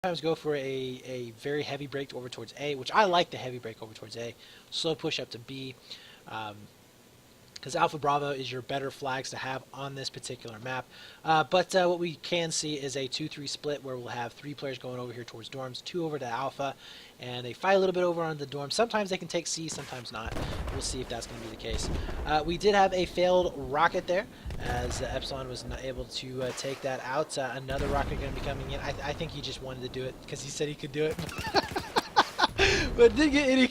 Sometimes go for a very heavy break over towards A, which I like the heavy break over towards A. Slow push up to B. Because Alpha Bravo is your better flags to have on this particular map. But what we can see is a 2-3 split where we'll have 3 players going over here towards dorms, 2 over to Alpha, and they fight a little bit over on the dorm. Sometimes they can take C, sometimes not. We'll see if that's going to be the case. We did have a failed rocket there, as Epsilon was not able to take that out. Another rocket going to be coming in. I think he just wanted to do it because he said he could do it. But didn't get any...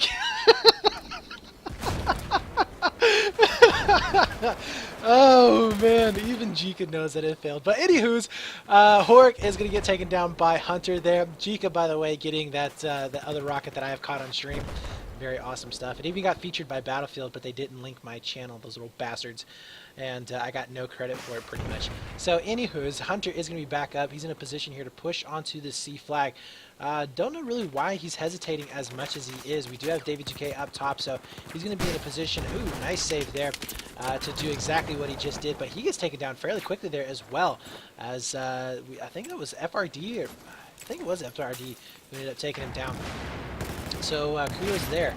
Oh man, even Jika knows that it failed. But anywho's, Horik is going to get taken down by Hunter there. Jika, by the way, getting that the other rocket that I have caught on stream. Very awesome stuff. It even got featured by Battlefield, but they didn't link my channel, those little bastards. And I got no credit for it pretty much. So anywho's, Hunter is going to be back up. He's in a position here to push onto the C flag. Don't know really why he's hesitating as much as he is. We do have David 2K up top, so he's going to be in a position, ooh, nice save there, to do exactly what he just did. But he gets taken down fairly quickly there as well, as I think it was FRD, or I think it was FRD who ended up taking him down. So kudos there.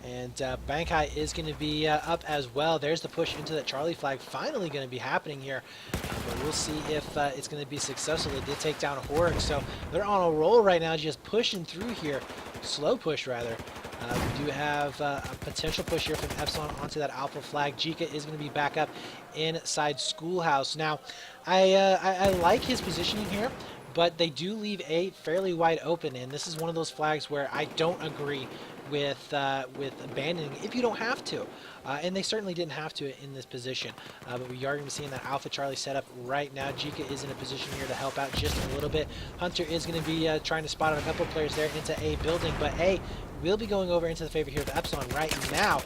And Bankai is going to be up as well. There's the push into that Charlie flag finally going to be happening here. But we'll see if it's going to be successful. They did take down Horik, so they're on a roll right now, just pushing through here. Slow push, rather. We do have a potential push here from Epsilon onto that Alpha flag. Jika is going to be back up inside Schoolhouse. Now, I like his positioning here, but they do leave A fairly wide open, and this is one of those flags where I don't agree with abandoning if you don't have to, and they certainly didn't have to in this position. But we are going to be seeing that Alpha Charlie setup right now. Jika is in a position here to help out just a little bit. Hunter is going to be trying to spot out a couple of players there into A building, but A will be going over into the favor here of Epsilon right now,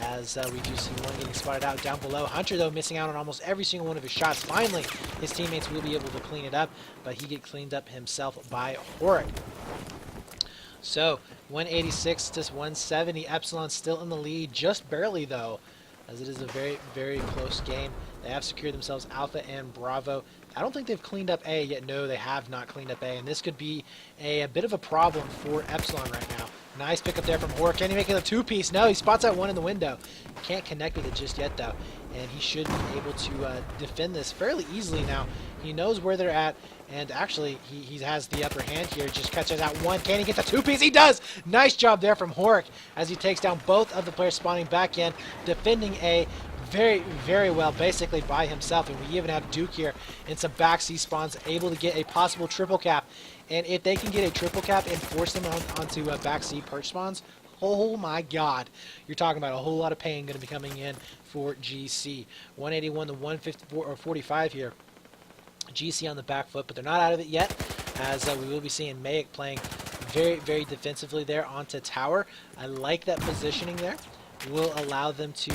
as we do see one getting spotted out down below. Hunter, though, missing out on almost every single one of his shots. Finally, his teammates will be able to clean it up, but he gets cleaned up himself by Horik. So, 186 to 170. Epsilon still in the lead, just barely, though, as it is a very, very close game. They have secured themselves Alpha and Bravo. I don't think they've cleaned up A yet. No, they have not cleaned up A, and this could be a bit of a problem for Epsilon right now. Nice pickup there from Horik. Can he make it a two-piece? No, he spots out one in the window. Can't connect with it just yet, though, and he should be able to defend this fairly easily now. He knows where they're at, and actually, he has the upper hand here. Just catches out one. Can he get the two-piece? He does! Nice job there from Horik as he takes down both of the players spawning back in, defending A very, very well, basically by himself. And we even have Duke here in some back C spawns, able to get a possible triple cap. And if they can get a triple cap and force them onto back C perch spawns, oh my god, you're talking about a whole lot of pain going to be coming in for GC. 181 to 154 or 45 here. GC on the back foot, but they're not out of it yet, as we will be seeing Mayic playing very, very defensively there onto tower. I like that positioning there. Will allow them to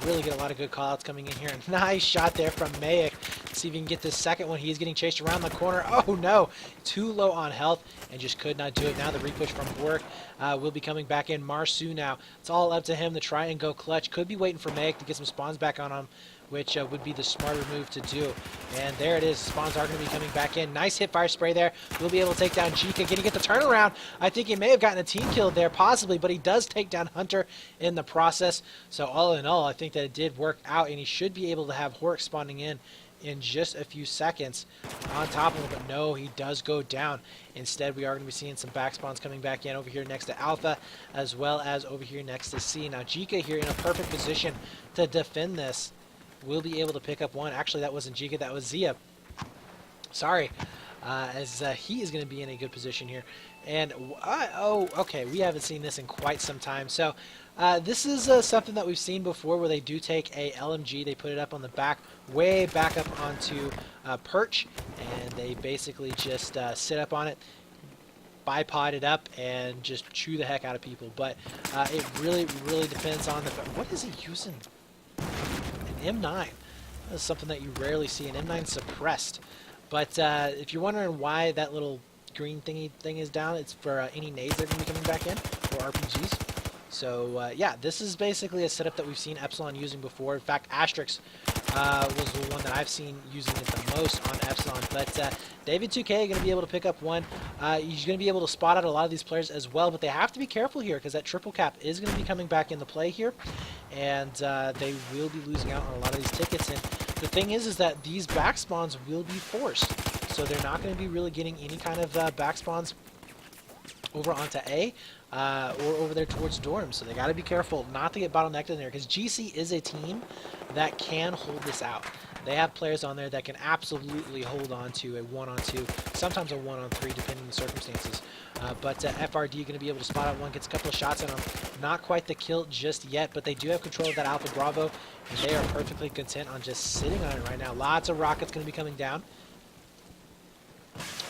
really get a lot of good callouts coming in here. Nice shot there from Mayic. See if he can get this second one. He's getting chased around the corner. Oh no, too low on health and just could not do it. Now the repush from Horik will be coming back in. Marsu now. It's all up to him to try and go clutch. Could be waiting for Mayic to get some spawns back on him, which would be the smarter move to do. And there it is. Spawns are going to be coming back in. Nice hit fire spray there. We'll be able to take down Jika. Can he get the turnaround? I think he may have gotten a team kill there, possibly, but he does take down Hunter in the process. So all in all, I think that it did work out, and he should be able to have Horik spawning in just a few seconds on top of him. But no, he does go down. Instead, we are going to be seeing some back spawns coming back in over here next to Alpha, as well as over here next to C. Now, Jika here in a perfect position to defend this. Will be able to pick up one. Actually, that wasn't Jika, that was Zia. Sorry. As he is going to be in a good position here. And, oh, okay, we haven't seen this in quite some time. So, this is something that we've seen before, where they do take a LMG, they put it up on the back, way back up onto perch, and they basically just sit up on it, bipod it up, and just chew the heck out of people. But it really, really depends on the... What is he using? M9. That's something that you rarely see. An M9 suppressed. But if you're wondering why that little green thingy thing is down, it's for any nades that are going to be coming back in, or RPGs. So yeah, this is basically a setup that we've seen Epsilon using before. In fact, Asterix was the one that I've seen using it the most on Epsilon. But David 2K going to be able to pick up one. He's going to be able to spot out a lot of these players as well, but they have to be careful here because that triple cap is going to be coming back into play here, and they will be losing out on a lot of these tickets. And the thing is that these back spawns will be forced, so they're not going to be really getting any kind of back spawns over onto A or over there towards dorms. So they got to be careful not to get bottlenecked in there, because GC is a team that can hold this out. They have players on there that can absolutely hold on to a 1-on-2, sometimes a 1-on-3, depending on the circumstances. But FRD going to be able to spot out one, gets a couple of shots on him. Not quite the kill just yet, but they do have control of that Alpha Bravo, and they are perfectly content on just sitting on it right now. Lots of rockets going to be coming down.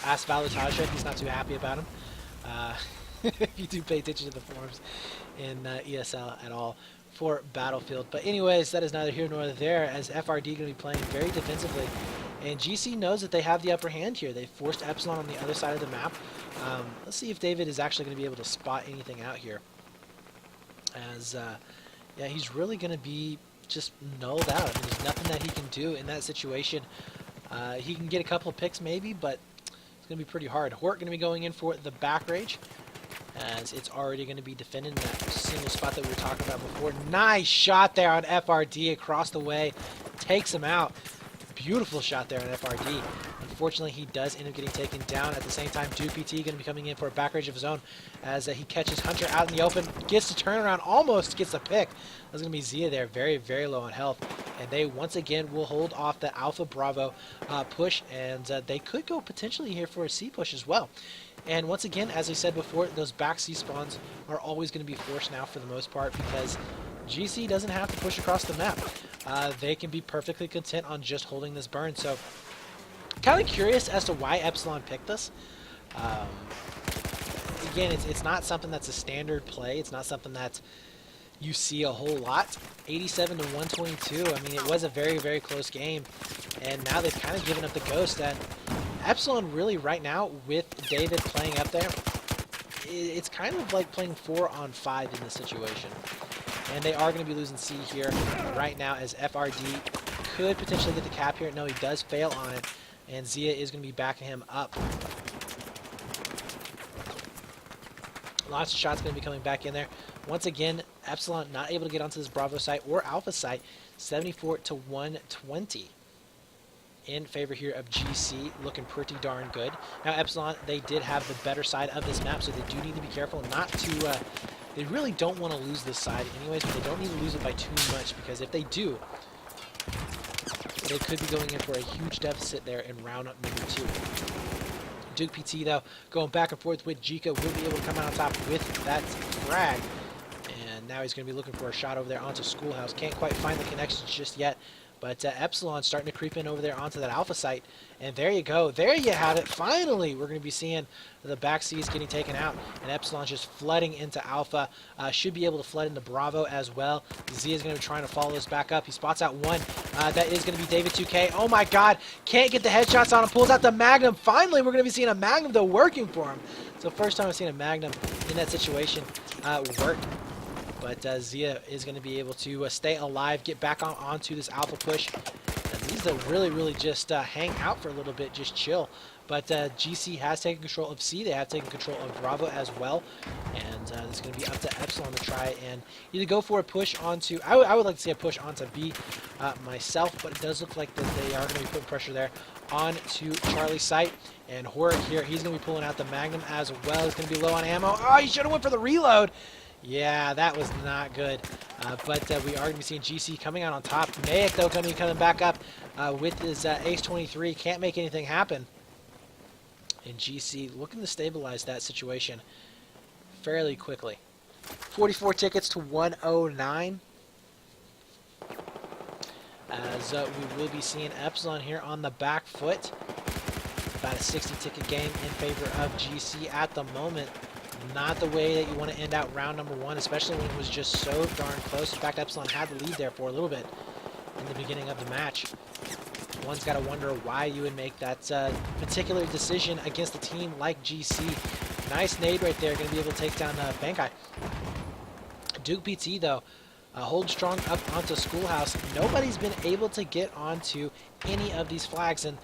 Ask Valutasha, he's not too happy about him. If you do pay attention to the forums in ESL at all for Battlefield. But anyways, that is neither here nor there, as FRD going to be playing very defensively. And GC knows that they have the upper hand here. They forced Epsilon on the other side of the map. Let's see if David is actually going to be able to spot anything out here. As, yeah, he's really going to be just nulled out. I mean, there's nothing that he can do in that situation. He can get a couple of picks maybe, but it's going to be pretty hard. Hort going to be going in for the back rage, as it's already going to be defending that single spot that we were talking about before. Nice shot there on FRD across the way. Takes him out. Beautiful shot there on FRD. Unfortunately, he does end up getting taken down. At the same time, Duke PT going to be coming in for a back rage of his own, as he catches Hunter out in the open. Gets the turnaround, almost gets the pick. That's going to be Zia there, very, very low on health. And they, once again, will hold off the Alpha Bravo push, and they could go potentially here for a C push as well. And once again, as I said before, those back C spawns are always going to be forced now for the most part, because GC doesn't have to push across the map. They can be perfectly content on just holding this burn. So, kind of curious as to why Epsilon picked this. Again, it's not something that's a standard play. It's not something that you see a whole lot. 87 to 122. I mean, it was a very, very close game, and now they've kind of given up the ghost. And Epsilon really right now, with David playing up there, it's kind of like playing 4-on-5 in this situation. And they are going to be losing C here right now, as FRD could potentially get the cap here. No, he does fail on it, and Zia is going to be backing him up. Lots of shots going to be coming back in there. Once again, Epsilon not able to get onto this Bravo site or Alpha site. 74 to 120 in favor here of GC, looking pretty darn good. Now Epsilon, they did have the better side of this map, so they do need to be careful not to, they really don't want to lose this side anyways, but they don't need to lose it by too much, because if they do, they could be going in for a huge deficit there in round number 2. Duke PT, though, going back and forth with Jika, will be able to come out on top with that frag. And now he's going to be looking for a shot over there onto Schoolhouse. Can't quite find the connections just yet. But Epsilon starting to creep in over there onto that Alpha site. And there you go. There you have it. Finally, we're going to be seeing the back C's getting taken out. And Epsilon just flooding into Alpha. Should be able to flood into Bravo as well. Z is going to be trying to follow this back up. He spots out one. That is going to be David 2K. Oh my god. Can't get the headshots on him. Pulls out the Magnum. Finally, we're going to be seeing a Magnum, though, working for him. So first time I've seen a Magnum in that situation work. But Zia is going to be able to stay alive, get back onto this Alpha push. These are really, really just hang out for a little bit, just chill. But GC has taken control of C. They have taken control of Bravo as well. And it's going to be up to Epsilon to try and either go for a push onto... I would like to see a push onto B myself, but it does look like that they are going to be putting pressure there onto Charlie's site. And Horror here, he's going to be pulling out the Magnum as well. He's going to be low on ammo. Oh, he should have went for the reload. Yeah, that was not good. But we are going to be seeing GC coming out on top. Mayak, though, going to be coming back up with his Ace 23. Can't make anything happen. And GC looking to stabilize that situation fairly quickly. 44 tickets to 109. As we will be seeing Epsilon here on the back foot. About a 60-ticket game in favor of GC at the moment. Not the way that you want to end out round number 1, especially when it was just so darn close. In fact, Epsilon had the lead there for a little bit in the beginning of the match. One's got to wonder why you would make that particular decision against a team like GC. Nice nade right there, going to be able to take down Bankai. Duke PT, though, hold strong up onto Schoolhouse. Nobody's been able to get onto any of these flags, and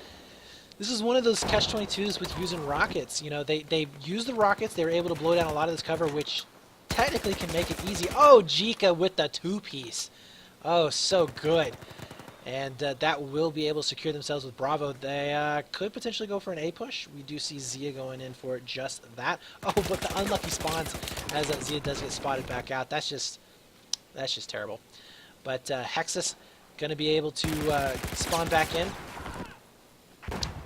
this is one of those catch-22s with using rockets. You know, they use the rockets. They were able to blow down a lot of this cover, which technically can make it easy. Oh, Jika with the two-piece. Oh, so good. And that will be able to secure themselves with Bravo. They could potentially go for an A push. We do see Zia going in for just that. Oh, but the unlucky spawns as Zia does get spotted back out. That's just terrible. But Hexus going to be able to spawn back in,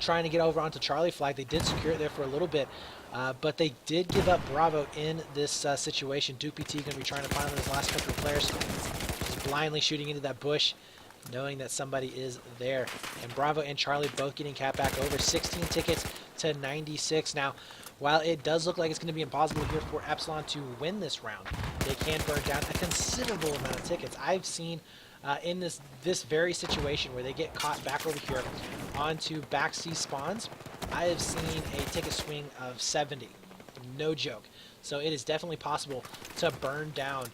trying to get over onto Charlie flag. They did secure it there for a little bit, but they did give up Bravo in this situation. Duke PT going to be trying to find his last couple of players. Just blindly shooting into that bush, knowing that somebody is there. And Bravo and Charlie both getting capped back over. 16 tickets to 96. Now, while it does look like it's going to be impossible here for Epsilon to win this round, they can burn down a considerable amount of tickets. I've seen in this very situation where they get caught back over here onto back C spawns, I have seen a ticket swing of 70. No joke. So it is definitely possible to burn down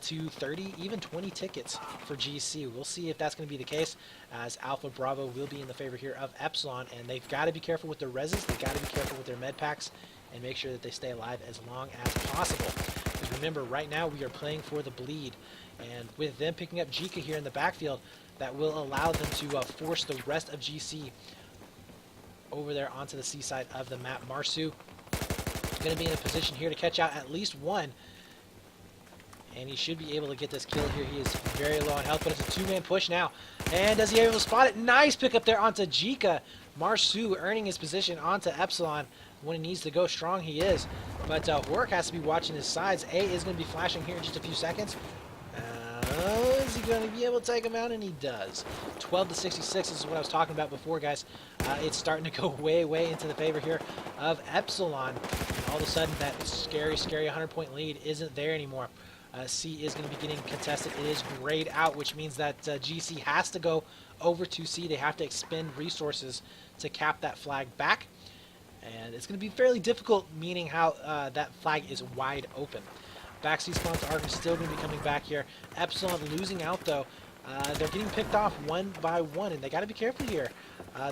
to 30, even 20 tickets for GC. We'll see if that's going to be the case, as Alpha Bravo will be in the favor here of Epsilon, and they've got to be careful with their reses, they've got to be careful with their med packs, and make sure that they stay alive as long as possible. Because remember, right now we are playing for the bleed, and with them picking up Jika here in the backfield, that will allow them to force the rest of GC over there onto the C side of the map. Marsu going to be in a position here to catch out at least one, and he should be able to get this kill here. He is very low on health, but it's a two-man push now. And does he able to spot it? Nice pick up there onto Jika. Marsu earning his position onto Epsilon. When he needs to go strong, he is. But Hork has to be watching his sides. A is going to be flashing here in just a few seconds. Is he going to be able to take him out? And he does. 12 to 66 this is what I was talking about before, guys. It's starting to go way, way into the favor here of Epsilon. And all of a sudden, that scary, scary 100-point lead isn't there anymore. C is going to be getting contested. It is grayed out, which means that GC has to go over to C. They have to expend resources to cap that flag back. And it's going to be fairly difficult, meaning how that flag is wide open. Back C spawns are still going to be coming back here. Epsilon losing out, though. They're getting picked off one by one, and they got to be careful here.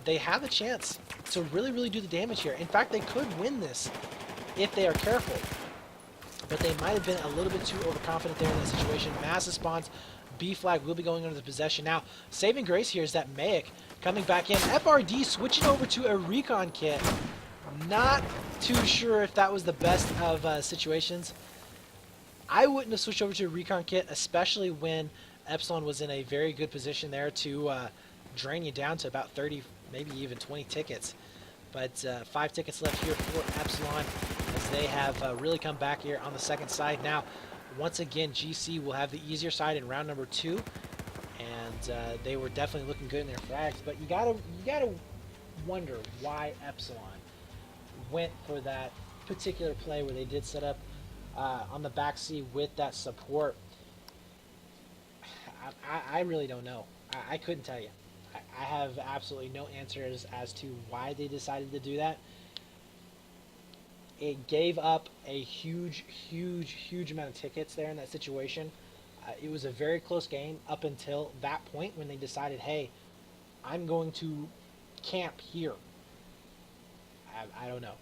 They have a chance to really, really do the damage here. In fact, they could win this if they are careful. But they might have been a little bit too overconfident there in that situation. Massive spawns. B flag will be going under the possession. Now, saving grace here is that Mayic coming back in. FRD switching over to a recon kit. Not too sure if that was the best of situations. I wouldn't have switched over to a recon kit, especially when Epsilon was in a very good position there to drain you down to about 30, maybe even 20 tickets. But 5 tickets left here for Epsilon, as they have really come back here on the second side. Now, once again, GC will have the easier side in round number 2, and they were definitely looking good in their frags. But you gotta wonder why Epsilon went for that particular play where they did set up on the back C with that support. I really don't know. I couldn't tell you. I have absolutely no answers as to why they decided to do that. It gave up a huge, huge, huge amount of tickets there in that situation. It was a very close game up until that point when they decided, hey, I'm going to camp here. I don't know.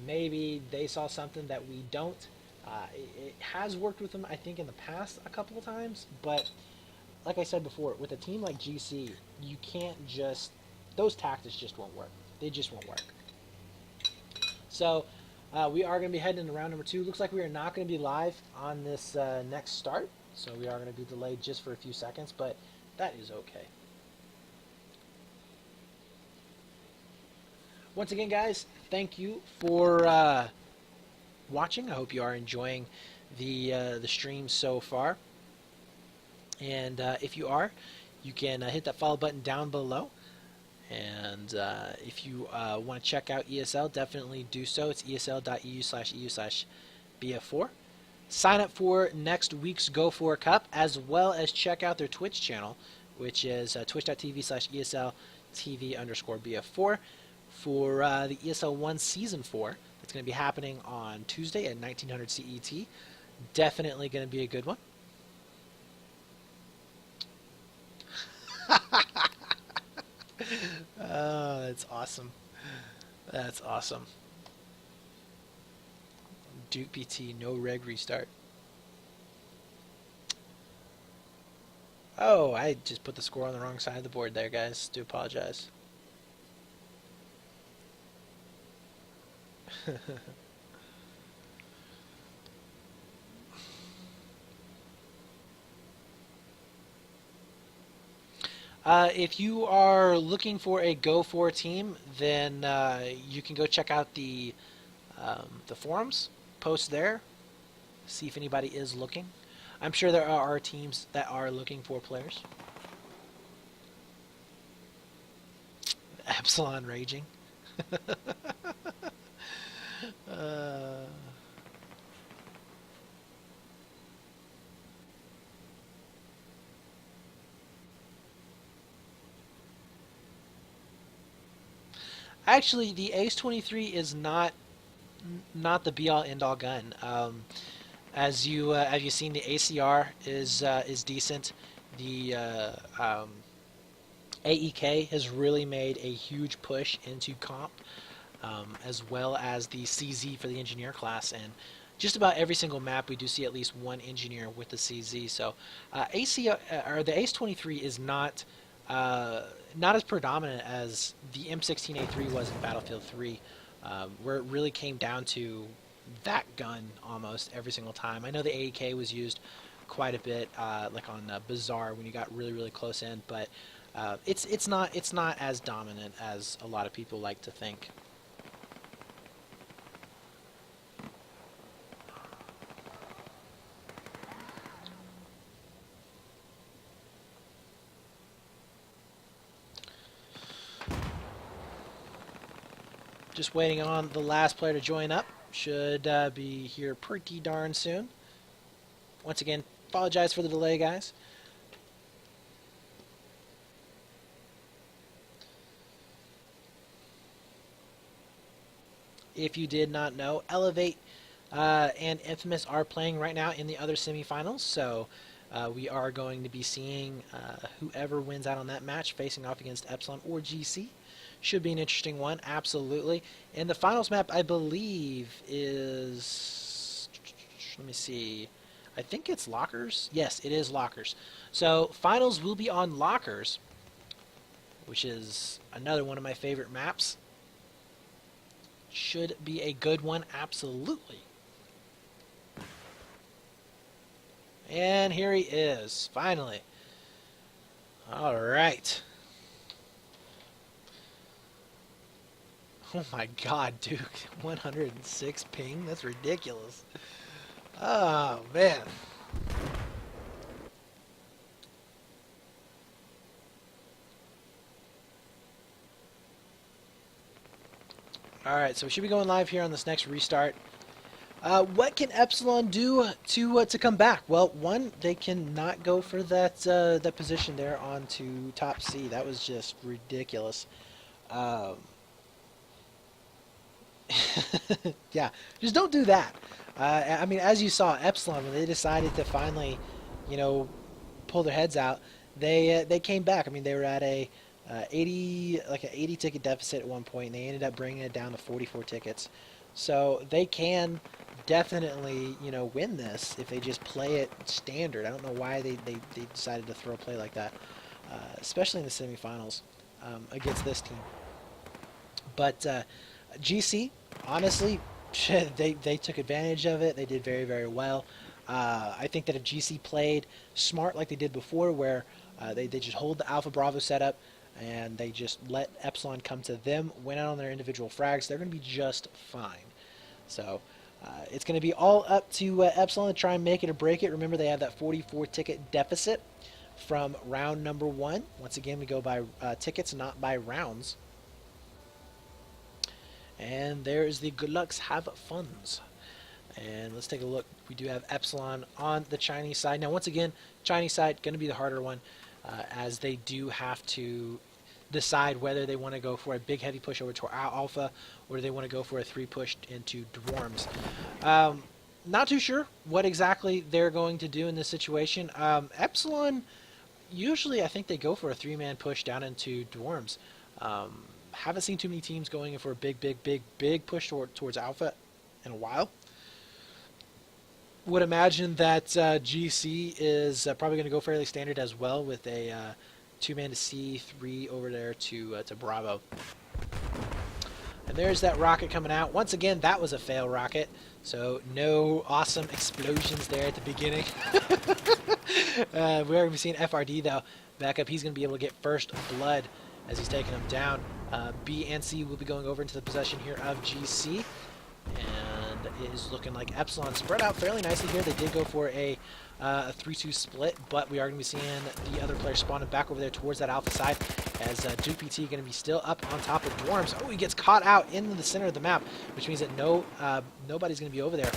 Maybe they saw something that we don't. It has worked with them, I think, in the past a couple of times, but like I said before, with a team like GC, you can't just, those tactics just won't work. They just won't work. So we are going to be heading into round number 2. Looks like we are not going to be live on this next start, so we are going to be delayed just for a few seconds, but that is okay. Once again, guys, thank you for watching. I hope you are enjoying the stream so far. And if you are, you can hit that follow button down below. And if you want to check out ESL, definitely do so. It's esl.eu/eu/bf4. Sign up for next week's Go4 Cup, as well as check out their Twitch channel, which is twitch.tv/esltv_bf4 for the ESL 1 Season 4. That's going to be happening on Tuesday at 1900 CET. Definitely going to be a good one. Oh, that's awesome. That's awesome. Duke PT, no reg restart. Oh, I just put the score on the wrong side of the board there, guys. Do apologize. If you are looking for a Go4 team, then you can go check out the forums, post there, see if anybody is looking. I'm sure there are teams that are looking for players. Epsilon raging. uh, Actually, the Ace 23 is not the be all end all gun. As you've seen, the ACR is decent. The AEK has really made a huge push into comp, as well as the CZ for the engineer class, and just about every single map we do see at least one engineer with the CZ. So ACR or the Ace 23 is uh, not as predominant as the M16A3 was in Battlefield 3, where it really came down to that gun almost every single time. I know the AEK was used quite a bit, like on Bazaar when you got really close in, but it's not as dominant as a lot of people like to think. Just waiting on the last player to join up. Should be here pretty darn soon. Once again, apologize for the delay, guys. If you did not know, Elevate and Infamous are playing right now in the other semifinals, so we are going to be seeing whoever wins out on that match facing off against Epsilon or GC. Should be an interesting one, absolutely. And the finals map, I believe, is... Let me see. I think it's Lockers. Yes, it is Lockers. So finals will be on Lockers, which is another one of my favorite maps. Should be a good one, absolutely. And here he is, finally. All right. Oh my god, Duke. 106 ping? That's ridiculous. Oh, man. Alright, so we should be going live here on this next restart. What can Epsilon do to come back? Well, one, they cannot go for that position there onto top C. That was just ridiculous. Um, yeah, just don't do that. I mean, as you saw, Epsilon, when they decided to finally, you know, pull their heads out, they came back. I mean, they were at a 80 ticket deficit at one point, and they ended up bringing it down to 44 tickets. So they can definitely, win this if they just play it standard. I don't know why they decided to throw a play like that, especially in the semifinals against this team. But GC, honestly, they took advantage of it. They did very well. I think that if GC played smart like they did before, where they just hold the Alpha Bravo setup and they just let Epsilon come to them, win out on their individual frags, they're going to be just fine. So it's going to be all up to Epsilon to try and make it or break it. Remember, they have that 44 ticket deficit from round number 1. Once again, we go by tickets, not by rounds. And there's the good lucks have funds. And let's take a look. We do have Epsilon on the Chinese side. Now, once again, Chinese side going to be the harder one, as they do have to decide whether they want to go for a big heavy push over to Alpha, or do they want to go for a 3 push into Dwarms. Not too sure what exactly they're going to do in this situation. Epsilon, usually I think they go for a 3-man push down into Dwarms. Haven't seen too many teams going in for a big push towards Alpha in a while. Would imagine that GC is probably going to go fairly standard as well with a 2-man to C3 over there to Bravo. And there's that rocket coming out. Once again, that was a fail rocket, so no awesome explosions there at the beginning. We're going to be seeing FRD, though, back up. He's going to be able to get first blood as he's taking them down. B and C will be going over into the possession here of GC. And it is looking like Epsilon spread out fairly nicely here. They did go for a 3-2 split, but we are going to be seeing the other player spawning back over there towards that Alpha side as Duke PT going to be still up on top of Dorms. Oh, he gets caught out in the center of the map, which means that nobody's going to be over there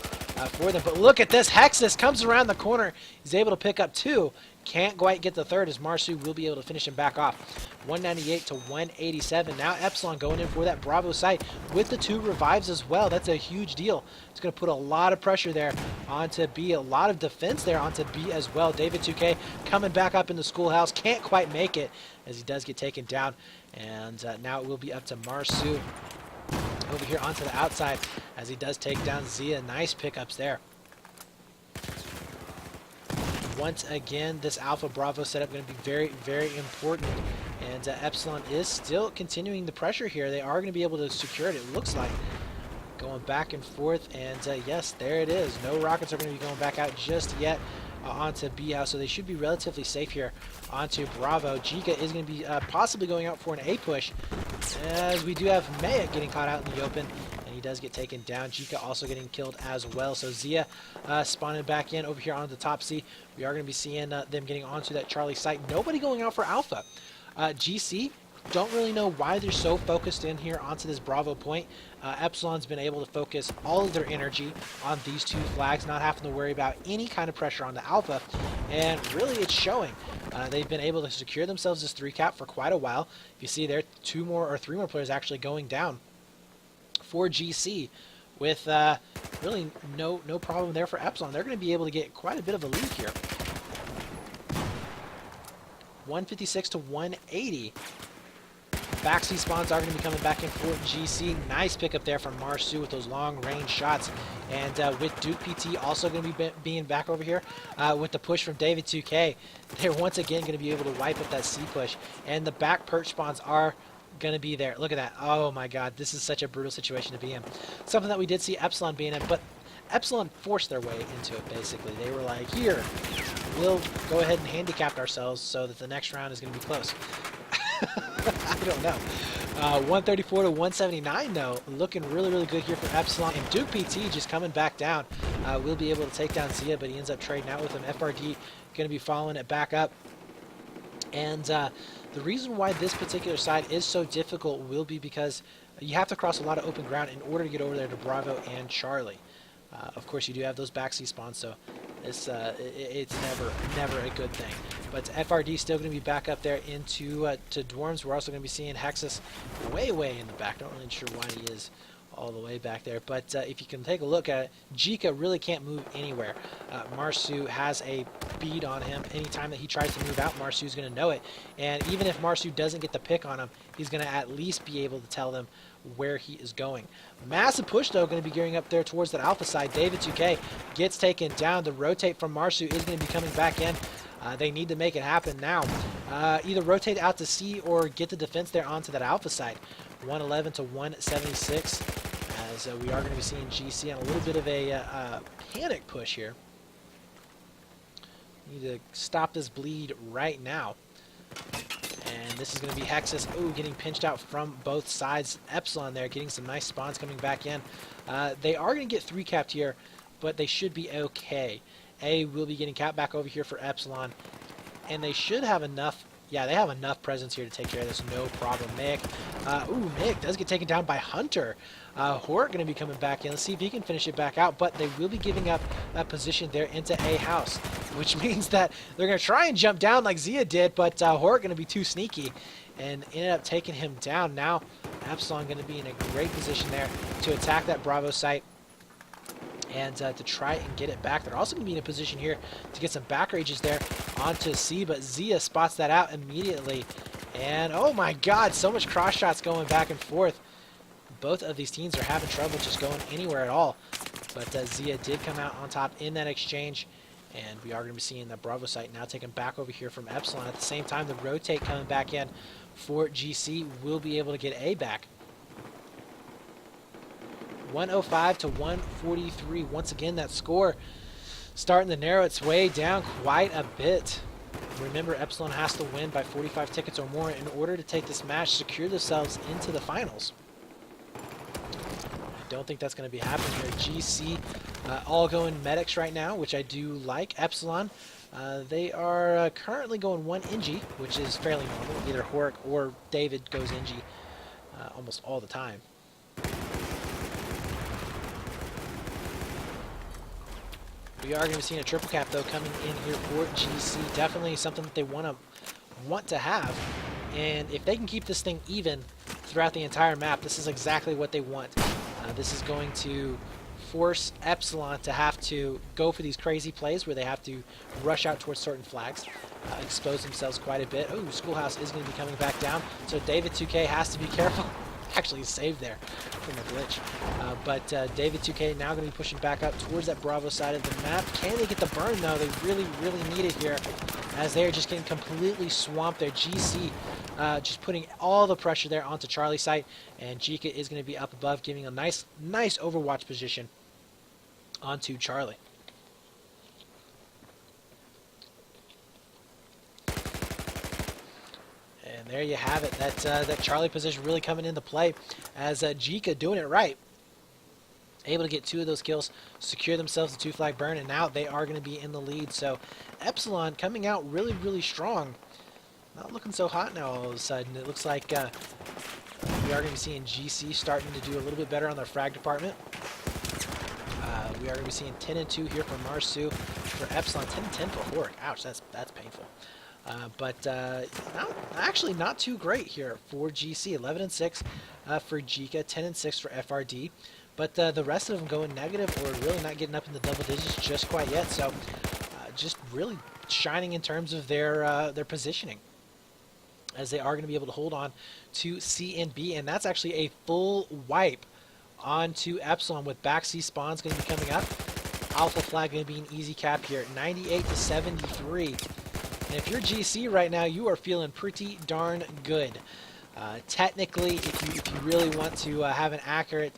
for them. But look at this. Hexus comes around the corner. He's able to pick up 2. Can't quite get the 3rd as Marsu will be able to finish him back off. 198 to 187. Now Epsilon going in for that Bravo site with the 2 revives as well. That's a huge deal. It's going to put a lot of pressure there onto B. A lot of defense there onto B as well. David 2K coming back up in the schoolhouse. Can't quite make it as he does get taken down. And now it will be up to Marsu over here onto the outside as he does take down Zia. Nice pickups there. Once again, this Alpha Bravo setup going to be very important. And Epsilon is still continuing the pressure here. They are going to be able to secure it, it looks like. Going back and forth, and yes, there it is. No rockets are going to be going back out just yet onto B house, so they should be relatively safe here onto Bravo. Jika is going to be possibly going out for an A push, as we do have Maya getting caught out in the open. He does get taken down. Jika also getting killed as well. So Zia spawning back in over here on the top C. We are going to be seeing them getting onto that Charlie site. Nobody going out for Alpha. GC, don't really know why they're so focused in here onto this Bravo point. Epsilon's been able to focus all of their energy on these 2 flags, not having to worry about any kind of pressure on the Alpha. And really it's showing. They've been able to secure themselves this 3 cap for quite a while. If you see there, 2 more or 3 more players actually going down for GC with really no problem there for Epsilon. They're going to be able to get quite a bit of a lead here. 156 to 180. Backseat spawns are going to be coming back in for GC. Nice pickup there from Marsu with those long range shots. And with Duke PT also going to be being back over here with the push from David 2K. They're once again going to be able to wipe up that C push. And the back perch spawns are going to be there. Look at that. Oh my god, this is such a brutal situation to be in. Something that we did see Epsilon being in, but Epsilon forced their way into it basically. They were like, here, we'll go ahead and handicap ourselves so that the next round is going to be close. I don't know. 134 to 179 though, looking really good here for Epsilon. And Duke PT just coming back down. Will be able to take down Zia, but he ends up trading out with him. FRD going to be following it back up. And the reason why this particular side is so difficult will be because you have to cross a lot of open ground in order to get over there to Bravo and Charlie. Of course, you do have those backseat spawns, so it's never a good thing. But FRD still going to be back up there into to Dorms. We're also going to be seeing Hexus way in the back. Not really sure why he is all the way back there. But if you can take a look at it, Jika really can't move anywhere. Marsu has a bead on him. Anytime that he tries to move out, Marsu's going to know it. And even if Marsu doesn't get the pick on him, he's going to at least be able to tell them where he is going. Massive push, though, going to be gearing up there towards that Alpha side. David 2K gets taken down. The rotate from Marsu is going to be coming back in. They need to make it happen now. Either rotate out to C or get the defense there onto that Alpha side. 111 to 176 as we are going to be seeing GC on a little bit of a panic push here. Need to stop this bleed right now. And this is going to be Hexus. Ooh, getting pinched out from both sides. Epsilon there getting some nice spawns coming back in. They are going to get 3 capped here, but they should be okay. A will be getting capped back over here for Epsilon. And they should have enough. Yeah, they have enough presence here to take care of this. No problem. Mick. Mick does get taken down by Hunter. Hort going to be coming back in. Let's see if he can finish it back out. But they will be giving up that position there into A house, which means that they're going to try and jump down like Zia did, but Hort going to be too sneaky and ended up taking him down. Now, Epsilon going to be in a great position there to attack that Bravo site and to try and get it back. They're also going to be in a position here to get some back rages there onto C, but Zia spots that out immediately And oh my god, so much cross shots going back and forth. Both of these teams are having trouble just going anywhere at all. But Zia did come out on top in that exchange. And we are going to be seeing that Bravo site now taken back over here from Epsilon. At the same time, the rotate coming back in for GC will be able to get A back. 105 to 143. Once again, that score starting to narrow its way down quite a bit. Remember, Epsilon has to win by 45 tickets or more in order to take this match, secure themselves into the finals. I don't think that's going to be happening here. GC all going medics right now, which I do like. Epsilon, they are currently going 1 Ingy, which is fairly normal. Either Hork or David goes Ingy almost all the time. We are going to be seeing a triple cap, though, coming in here for GC. Definitely something that they want to have. And if they can keep this thing even throughout the entire map, this is exactly what they want. This is going to force Epsilon to have to go for these crazy plays where they have to rush out towards certain flags, expose themselves quite a bit. Oh, Schoolhouse is going to be coming back down, so David 2K has to be careful. Actually saved there from a glitch. But David 2K now going to be pushing back up towards that Bravo side of the map. Can they get the burn, though? They really, really need it here, as they are just getting completely swamped there. GC just putting all the pressure there onto Charlie site, and Jika is going to be up above, giving a nice overwatch position onto Charlie. And there you have it. That Charlie position really coming into play as Jika doing it right. Able to get 2 of those kills, secure themselves a 2-flag burn, and now they are going to be in the lead. So Epsilon coming out really, really strong. Not looking so hot now all of a sudden. It looks like we are going to be seeing GC starting to do a little bit better on their frag department. We are going to be seeing 10 and 2 here for Marsu. For Epsilon, 10 and 10 for Hork. Ouch, that's painful. But actually not too great here for GC. 11 and 6 for Jika, 10 and 6 for FRD. But the rest of them going negative or really not getting up in the double digits just quite yet. So just really shining in terms of their positioning, as they are going to be able to hold on to C and B. And that's actually a full wipe onto Epsilon, with back C spawns going to be coming up. Alpha flag going to be an easy cap here, 98 to 73. And if you're GC right now, you are feeling pretty darn good. Technically, if you really want to have an accurate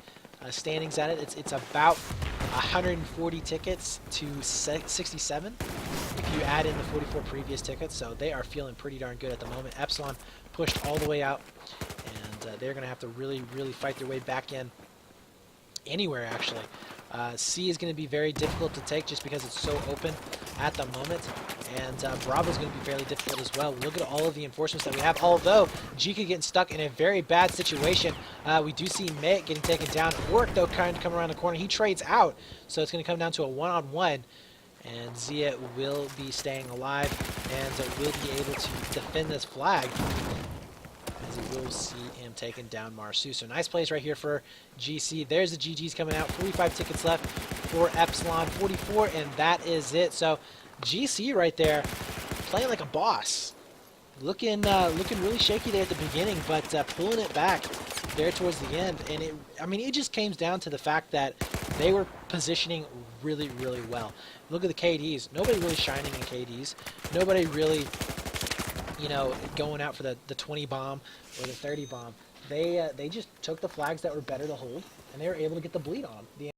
standings at it, it's about 140 tickets to 67 if you add in the 44 previous tickets. So they are feeling pretty darn good at the moment. Epsilon pushed all the way out, and they're going to have to really, really fight their way back in anywhere, actually. C is going to be very difficult to take just because it's so open at the moment, and Bravo is going to be fairly difficult as well. Look at all of the enforcements that we have, although Jika getting stuck in a very bad situation. We do see Mayet getting taken down. Hork, though, kind of come around the corner. He trades out, so it's going to come down to a one-on-one, and Zia will be staying alive and will be able to defend this flag, as we will see him taking down Marsu. So nice plays right here for GC. There's the GGs coming out. 45 tickets left for Epsilon, 44, and that is it. So GC right there playing like a boss. Looking really shaky there at the beginning, but pulling it back there towards the end. And it just came down to the fact that they were positioning really, really well. Look at the KDs. Nobody really shining in KDs. Nobody really, going out for the 20 bomb or the 30 bomb. They just took the flags that were better to hold, and they were able to get the bleed on the